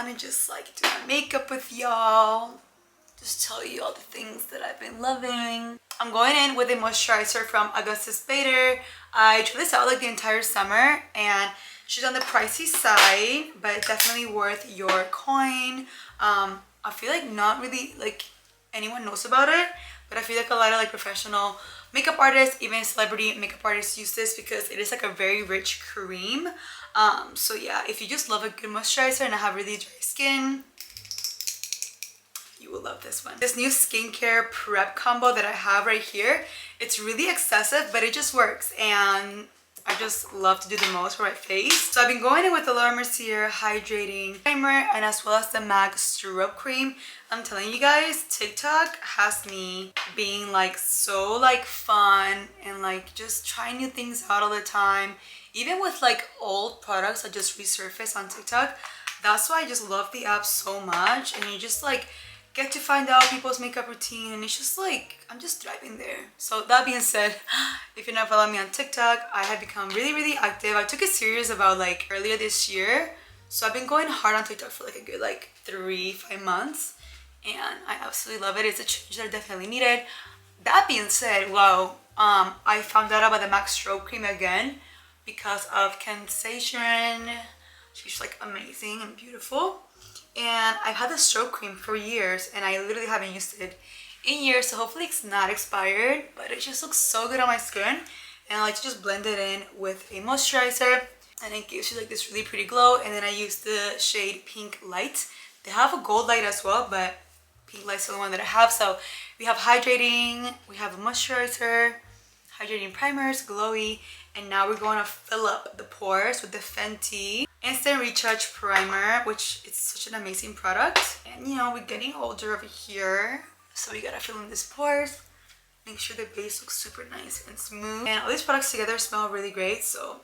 want to just like do my makeup with y'all. Just tell you all the things that I've been loving. I'm going in with a moisturizer from Augustus Bader. I tried this out like the entire summer and she's on the pricey side, but definitely worth your coin. I feel like not really like anyone knows about it, but I feel like a lot of like professional makeup artists, even celebrity makeup artists use this because it is like a very rich cream. So yeah, if you just love a good moisturizer and have really dry skin, you will love this one. This new skincare prep combo that I have right here, it's really excessive, but it just works. And I just love to do the most for my face. So I've been going in with the Laura Mercier Hydrating Primer and as well as the MAC Strobe Cream. I'm telling you guys, TikTok has me being like so like fun and like just trying new things out all the time. Even with like old products that just resurface on TikTok. That's why I just love the app so much. And you just like get to find out people's makeup routine and it's just like I'm just thriving there. So that being said, if you're not following me on TikTok, I have become really active. I took it serious about like earlier this year, so I've been going hard on TikTok for like a good like 3-5 months and I absolutely love it. It's a change that I definitely needed. That being said, wow, I found out about the MAC Strobe Cream again because of Sensation. She's like amazing and beautiful. And I've had the strobe cream for years and I literally haven't used it in years, so hopefully it's not expired, but it just looks so good on my skin. And I like to just blend it in with a moisturizer and it gives you like this really pretty glow. And then I use the shade Pink Light. They have a gold light as well, but Pink Light's the only one that I have. So we have hydrating, we have a moisturizer, hydrating primers, glowy, and now we're going to fill up the pores with the Fenty Instant Recharge Primer, which is such an amazing product. And you know, we're getting older over here, so we gotta fill in these pores, make sure the base looks super nice and smooth. And all these products together smell really great, so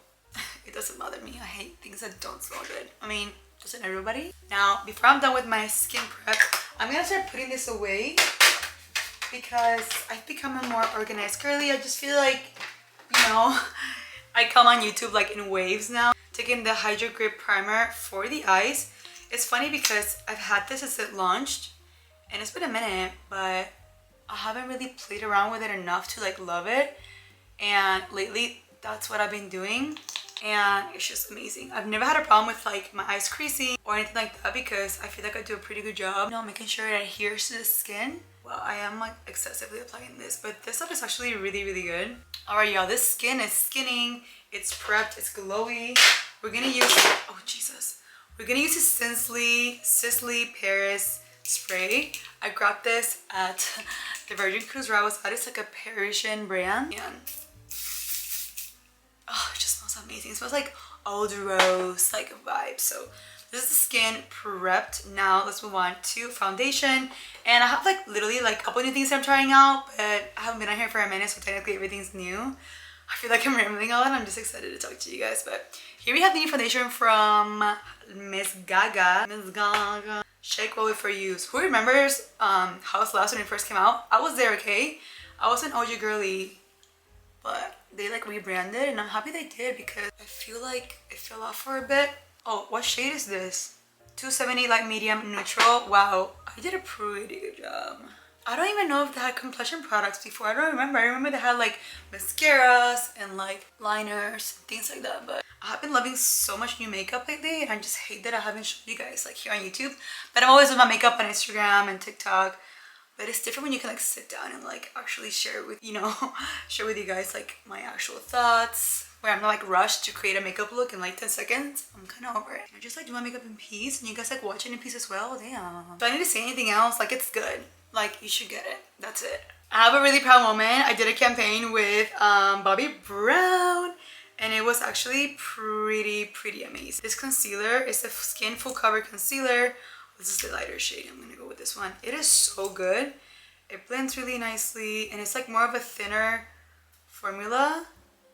it doesn't bother me. I hate things that don't smell good. I mean, doesn't everybody? Now, before I'm done with my skin prep, I'm gonna start putting this away because I've become a more organized girly. I just feel like, you know, I come on YouTube like in waves now. Taking the Hydro Grip Primer for the eyes. It's funny because I've had this since it launched and it's been a minute, but I haven't really played around with it enough to like love it. And lately that's what I've been doing and it's just amazing. I've never had a problem with like my eyes creasing or anything like that because I feel like I do a pretty good job, you know, making sure it adheres to the skin. Well, I am like excessively applying this, but this stuff is actually really good. Alright y'all, this skin is skinning, it's prepped, it's glowy. We're gonna use, oh Jesus, we're gonna use the Sisley Paris spray. I grabbed this at the Virgin Cruise where I was at. It's like a Parisian brand and oh, it just smells amazing. It smells like old rose like vibe. So this is the skin prepped. Now let's move on to foundation. And I have like literally like a couple new things I'm trying out, but I haven't been on here for a minute, so technically everything's new. I feel like I'm rambling on. I'm just excited to talk to you guys. But here we have the new foundation from Miss Gaga. Shake Roll It For Use. Who remembers House Last when it first came out? I was there, okay? I was an OG girly, but they like rebranded and I'm happy they did because I feel like it fell off for a bit. Oh, what shade is this? 270 light medium neutral. Wow, I did a pretty good job. I don't even know if they had complexion products before. I don't remember. I remember they had like mascaras and like liners, things like that. But I have been loving so much new makeup lately and I just hate that I haven't shown you guys like here on YouTube. But I'm always with my makeup on Instagram and TikTok. But it's different when you can like sit down and like actually share with, you know, share with you guys like my actual thoughts. Where I'm not like rushed to create a makeup look in like 10 seconds. I'm kind of over it. I just like do my makeup in peace and you guys like watch it in peace as well. Damn. Do I need to say anything else? Like it's good. Like you should get it. That's it. I have a really proud moment. I did a campaign with Bobbi Brown and it was actually pretty amazing. This concealer is the Skin Full Cover Concealer. This is the lighter shade. I'm gonna go with this one. It is so good. It blends really nicely and it's like more of a thinner formula,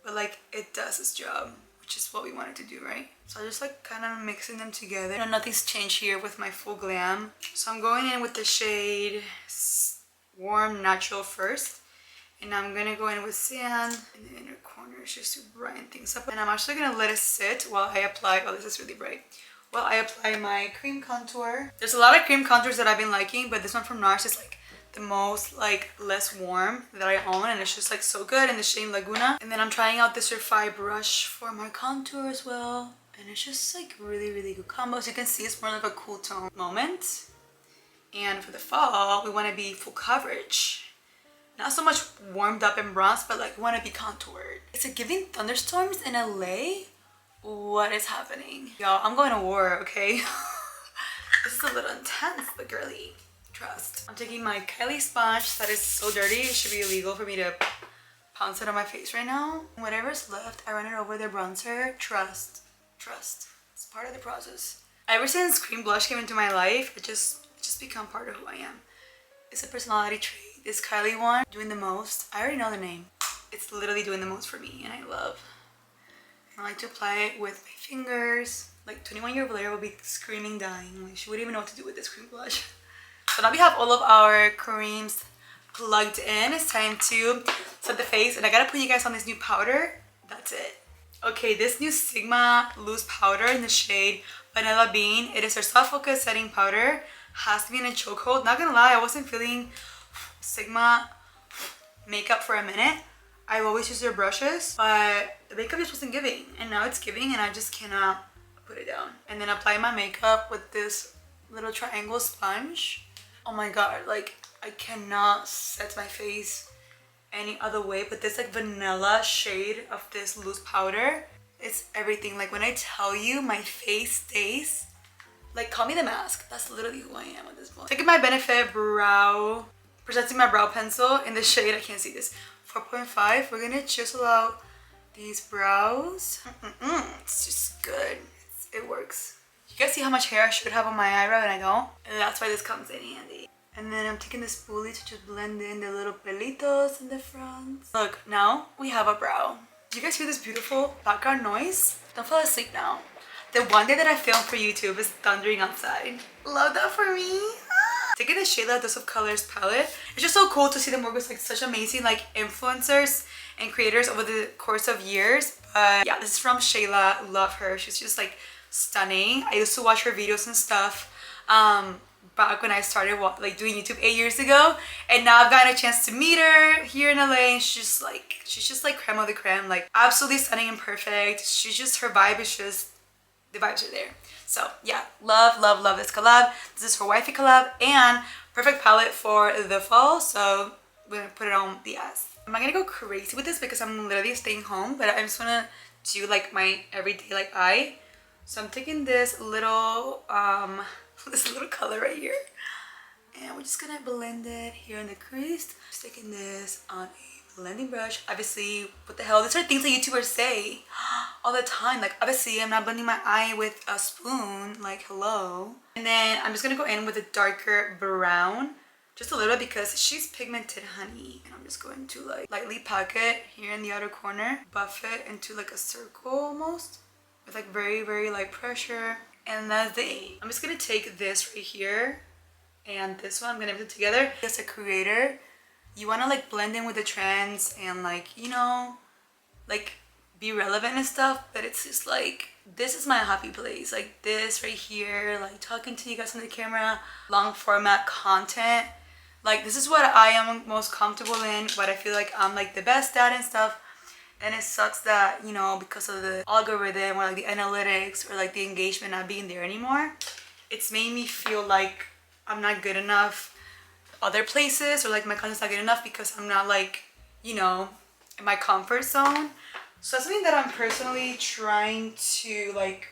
but like it does its job, which is what we wanted to do, right? So I just like kind of mixing them together. You know, nothing's changed here with my full glam. So I'm going in with the shade Warm Natural first. And I'm gonna go in with sand in the inner corners just to brighten things up. And I'm actually gonna let it sit while I apply, oh this is really bright, while I apply my cream contour. There's a lot of cream contours that I've been liking, but this one from NARS is like the most like less warm that I own, and it's just like so good in the shade Laguna. And then I'm trying out this Surefire brush for my contour as well, and it's just like really good combo. As you can see, it's more like a cool tone moment. And for the fall, we want to be full coverage. Not so much warmed up and bronzed, but like we want to be contoured. It's like giving thunderstorms in LA. What is happening? Y'all, I'm going to war, okay? This is a little intense, but girly. Trust. I'm taking my Kylie sponge that is so dirty. It should be illegal for me to pounce it on my face right now. Whatever's left, I run it over the bronzer. Trust. It's part of the process. Ever since cream blush came into my life, it just become part of who I am. It's a personality trait. This Kylie one, doing the most. I already know the name. It's literally doing the most for me, and I love. I like to apply it with my fingers. Like 21-year-old Valeria will be screaming, dying. Like she wouldn't even know what to do with this cream blush. So now we have all of our creams plugged in. It's time to set the face, and I gotta put you guys on this new powder. That's it. Okay, this new Sigma loose powder in the shade Vanilla Bean. It is our soft focus setting powder. Has to be in a chokehold. Not gonna lie, I wasn't feeling Sigma makeup for a minute. I've always used their brushes, but the makeup just wasn't giving, and now it's giving, and I just cannot put it down. And then apply my makeup with this little triangle sponge. Oh my god, like I cannot set my face any other way, but this like vanilla shade of this loose powder, it's everything. Like when I tell you my face stays, like call me the mask. That's literally who I am at this point. Taking my Benefit brow, presenting my brow pencil in the shade, I can't see this, 4.5. We're gonna chisel out these brows. It's just good. It works. You guys see how much hair I should have on my eyebrow and I don't? And that's why this comes in handy. And then I'm taking the spoolie to just blend in the little pelitos in the front. Look, now we have a brow. Do you guys hear this beautiful background noise? Don't fall asleep now. The one day that I filmed for YouTube is thundering outside. Love that for me. Taking the Shayla Dose of Colors palette. It's just so cool to see them work with like such amazing like influencers and creators over the course of years. But yeah, this is from Shayla. Love her. She's just like stunning. I used to watch her videos and stuff back when I started like doing YouTube 8 years ago, and now I've gotten a chance to meet her here in LA, and she's just like creme of the creme, like absolutely stunning and perfect. She's just, her vibe is just, the vibes are there. So yeah, love this collab. This is her wifey collab and perfect palette for the fall, so we're gonna put it on the ass. I'm not gonna go crazy with this because I'm literally staying home, but I just wanna do like my everyday like eye. So I'm taking this little this little color right here, and we're just gonna blend it here in the crease. Just taking this on a blending brush. Obviously, what the hell, these are things that YouTubers say all the time. Like obviously I'm not blending my eye with a spoon, like hello. And then I'm just gonna go in with a darker brown, just a little, because she's pigmented, honey. And I'm just going to like lightly pack it here in the outer corner, buff it into like a circle almost, with like very light pressure. And that's it. I'm just gonna take this right here and this one, I'm gonna put it together. As a creator, you wanna like blend in with the trends and like, you know, like be relevant and stuff, but it's just like, this is my happy place. Like this right here, like talking to you guys on the camera, long format content. Like this is what I am most comfortable in, what I feel like I'm like the best at and stuff. And it sucks that, you know, because of the algorithm or like the analytics or like the engagement not being there anymore, it's made me feel like I'm not good enough other places, or like my content's not good enough because I'm not like, you know, in my comfort zone. So that's something that I'm personally trying to like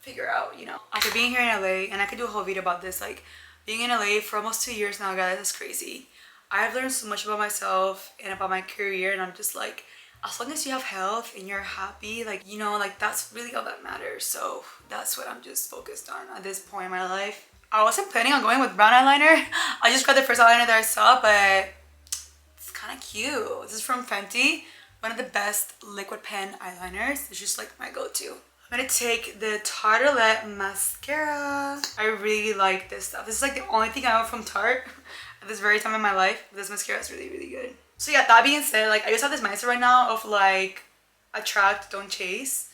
figure out, you know. After being here in LA, and I could do a whole video about this, like being in LA for almost 2 years now, guys, that's crazy. I've learned so much about myself and about my career, and I'm just like, as long as you have health and you're happy, like, you know, like that's really all that matters. So that's what I'm just focused on at this point in my life. I wasn't planning on going with brown eyeliner. I just grabbed the first eyeliner that I saw, but it's kind of cute. This is from Fenty, one of the best liquid pen eyeliners. It's just like my go-to. I'm gonna take the Tartelette mascara. I really like this stuff. This is like the only thing I own from Tarte at this very time in my life. This mascara is really good. So yeah, that being said, like I just have this mindset right now of like attract, don't chase.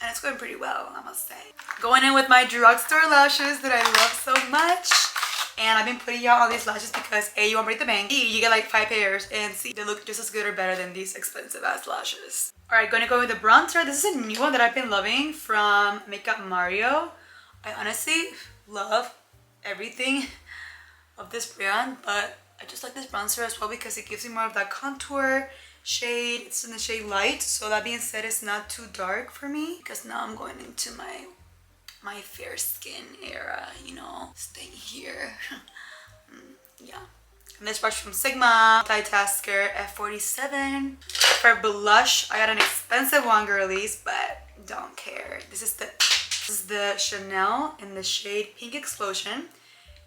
and it's going pretty well, I must say. Going in with my drugstore lashes that I love so much. And I've been putting out all these lashes because A, you won't break the bank, B, you get like 5 pairs, and C, they look just as good or better than these expensive ass lashes. Alright, gonna go with the bronzer. This is a new one that I've been loving from Makeup Mario. I honestly love everything of this brand, but I just like this bronzer as well because it gives me more of that contour shade. It's in the shade light, so that being said, it's not too dark for me because now I'm going into my fair skin era, you know, staying here. Yeah. And this brush from Sigma, Multitasker F47. For blush, I got an expensive one, girlies, but don't care. This is the Chanel in the shade Pink Explosion.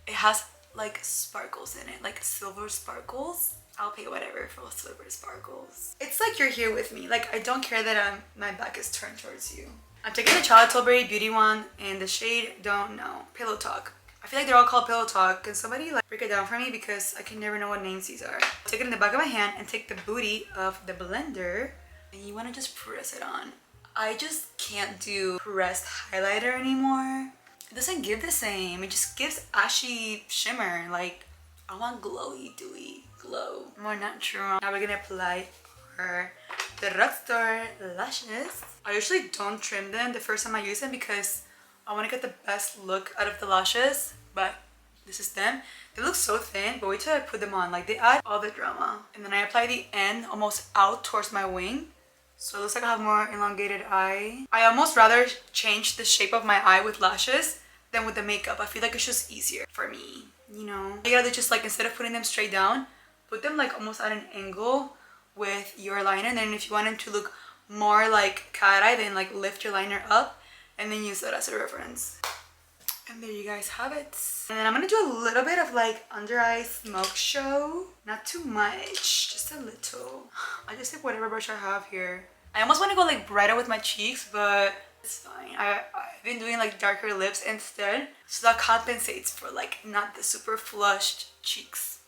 It has like sparkles in it, like silver sparkles. I'll pay whatever for silver sparkles. It's like you're here with me. Like, I don't care that my back is turned towards you. I'm taking the Charlotte Tilbury Beauty one in the shade Don't Know, Pillow Talk. I feel like they're all called Pillow Talk. Can somebody like break it down for me because I can never know what names these are. Take it in the back of my hand and take the booty of the blender, and you want to just press it on. I just can't do pressed highlighter anymore. It doesn't give the same. It just gives ashy shimmer. Like, I want glowy, dewy glow. More natural. Now we're gonna apply our drugstore lashes. I usually don't trim them the first time I use them because I want to get the best look out of the lashes, but this is them. They look so thin, but wait till I put them on. Like, they add all the drama. And then I apply the end almost out towards my wing, so it looks like I have more elongated eye. I almost rather change the shape of my eye with lashes than with the makeup. I feel like it's just easier for me, you know. You gotta just like, instead of putting them straight down, put them like almost at an angle with your liner. And then if you want them to look more like cat eye, then like lift your liner up and then use that as a reference. And there you guys have it. And then I'm gonna do a little bit of like under eye smoke show. Not too much, just a little. I just take whatever brush I have here. I almost want to go like brighter with my cheeks, but it's fine. I've been doing like darker lips instead, so that compensates for like not the super flushed cheeks.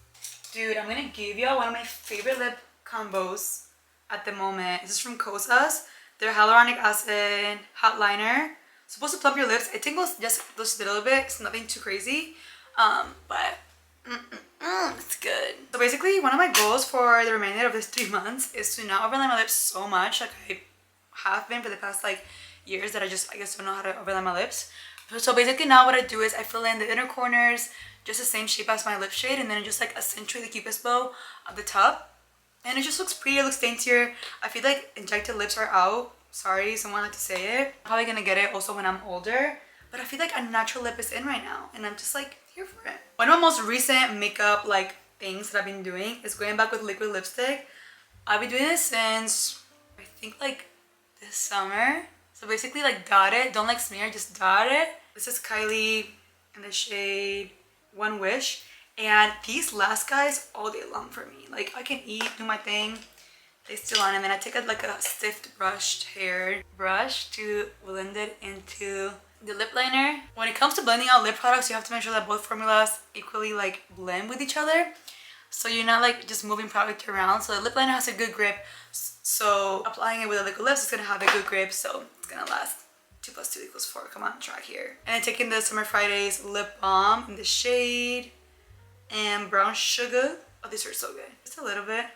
Dude, I'm gonna give y'all one of my favorite lip combos at the moment. This is from Kosas. Their hyaluronic acid hot liner. Supposed to plump your lips. I think just a little bit. It's nothing too crazy, but it's good. So basically, one of my goals for the remainder of this 3 months is to not overlay my lips so much like I have been for the past like years that I guess don't know how to overlay my lips. So basically now what I do is I fill in the inner corners just the same shape as my lip shade, and then I just like accentuate the cupid's bow at the top, and it just looks pretty. It looks daintier. I feel like injected lips are out. Sorry, someone had to say it. I'm probably gonna get it also when I'm older, but I feel like a natural lip is in right now, and I'm just like here for it. One of my most recent makeup like things that I've been doing is going back with liquid lipstick. I've been doing this since I think like this summer. So basically like dot it, don't like smear, just dot it. This is Kylie in the shade One Wish, and these last guys all day long for me. Like, I can eat, do my thing, they still on, and then I take like a stiff brushed hair brush to blend it into the lip liner. When it comes to blending out lip products, you have to make sure that both formulas equally like blend with each other, so you're not like just moving product around. So the lip liner has a good grip, so applying it with a liquid lips is gonna have a good grip, so it's gonna last. 2 + 2 = 4. Come on, try here. And then taking the Summer Fridays lip balm in the shade and Brown Sugar. Oh, these are so good. Just a little bit,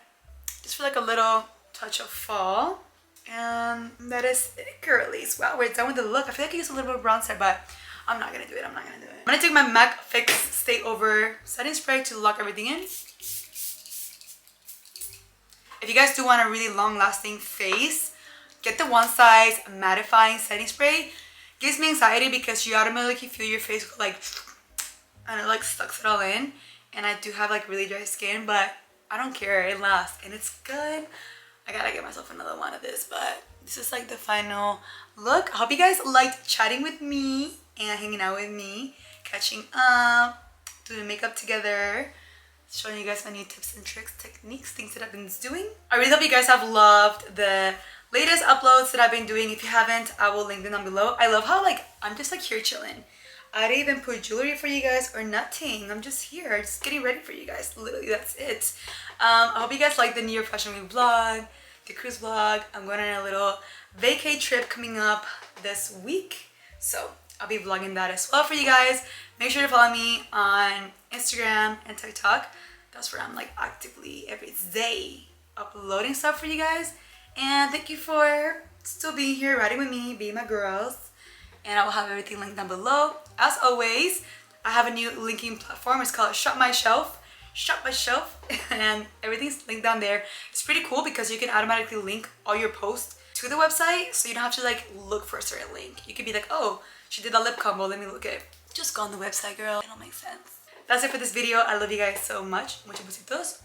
just for like a little touch of fall. And that is it, girlies. Wow, we're done with the look. I feel like I used a little bit of bronzer, but I'm not gonna do it. I'm gonna take my MAC Fix Stay Over setting spray to lock everything in. If you guys do want a really long-lasting face, get the One Size mattifying setting spray. Gives me anxiety because you automatically feel your face go like, and it like sucks it all in. And I do have like really dry skin, but I don't care. It lasts and it's good. I gotta get myself another one of this, but this is like the final look. I hope you guys liked chatting with me and hanging out with me, catching up, doing makeup together, showing you guys my new tips and tricks, techniques, things that I've been doing. I really hope you guys have loved the latest uploads that I've been doing. If you haven't, I will link them down below. I love how like I'm just like here chilling. I didn't even put jewelry for you guys or nothing. I'm just here, just getting ready for you guys. Literally, that's it. I hope you guys like the New Year Fashion Week vlog. the cruise vlog. I'm going on a little vacay trip coming up this week. So I'll be vlogging that as well for you guys. Make sure to follow me on Instagram and TikTok. That's where I'm like actively every day uploading stuff for you guys. And thank you for still being here, riding with me, being my girls. And I will have everything linked down below. As always, I have a new linking platform. It's called Shop My Shelf, and everything's linked down there. It's pretty cool because you can automatically link all your posts to the website, so you don't have to like look for a certain link. You could be like, oh, she did a lip combo, let me look at it. Just go on the website, girl. It'll make sense. That's it for this video. I love you guys so much. Muchos besitos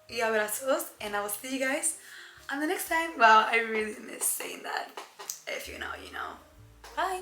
y abrazos, and I will see you guys on the next time. Wow, I really miss saying that. If you know, you know. Bye.